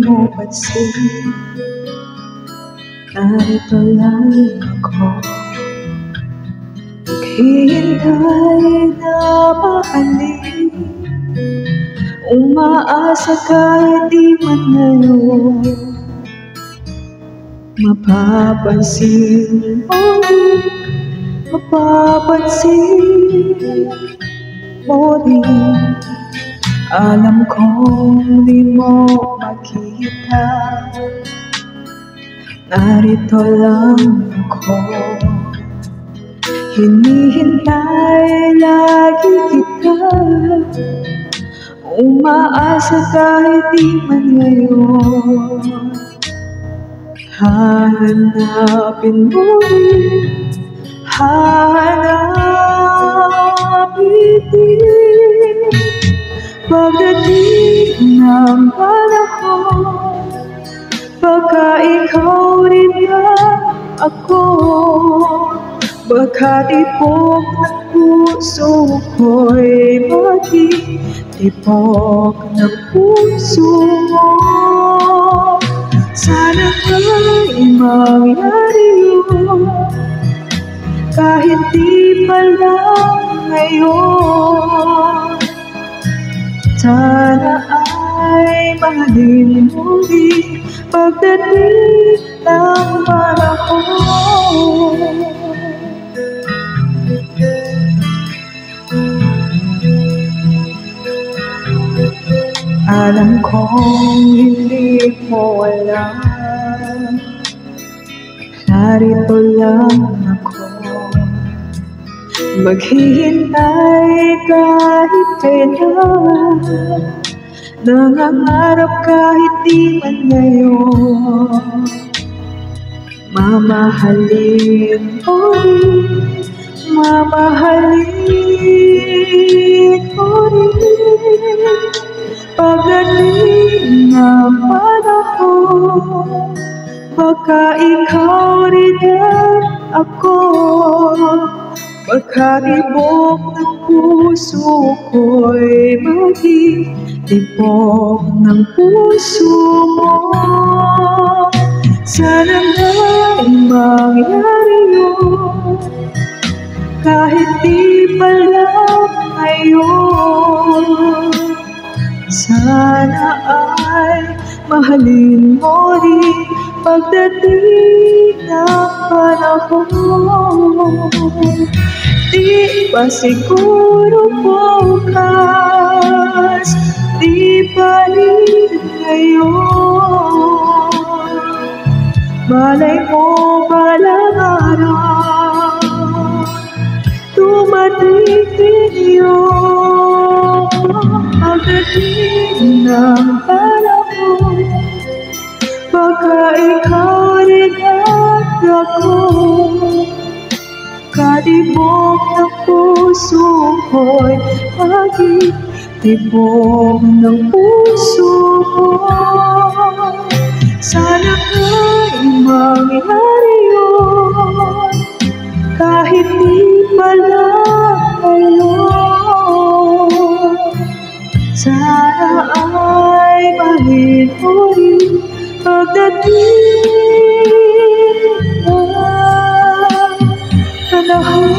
mo pansin, narito lang ako, naghihintay na mahalin, umaasa kahit di man ngayon mapapansin mo rin, mapapansin mo rin. Alam kong di mo makita, narito lang ako, hinihintay lagi kita, umaasa kahit di man ngayon. Hanapin mo rin, hanapin din, pagdating ng panahon, baka ikaw rin yan ako, baka tibok ng puso ko'y maging tibok ng puso mo. Sana ay mangyari yun, kahit di pa lang ngayon. Sana ay mahalin mo rin pagdating ng panahon. Alam kong hindi mo alam, narito lang ako, maghihintay kahit kailan, nangangarap kahit di man ngayon. Mamahalin mo rin, mamahalin mo rin, pagdating ng panahon, baka ikaw rin yan ako, baka tibok ng puso ko'y maging tibok ng puso mo. Sana ay mangyari yun, kahit di pa lang ngayon. Sana ay mahalin mo rin pagdating ng panahon. Di pa siguro bukas, di pa rin ngayon, malay mo balang araw, dumating din yun. Pagdating ng panahon, baka ikaw rin at ako, katibok ng puso ko'y maging tibok ng puso mo. Sana ay mangyari yun, kahit di pa lang ngayon. Sana ay mahalin mo rin pagdating ng panahon.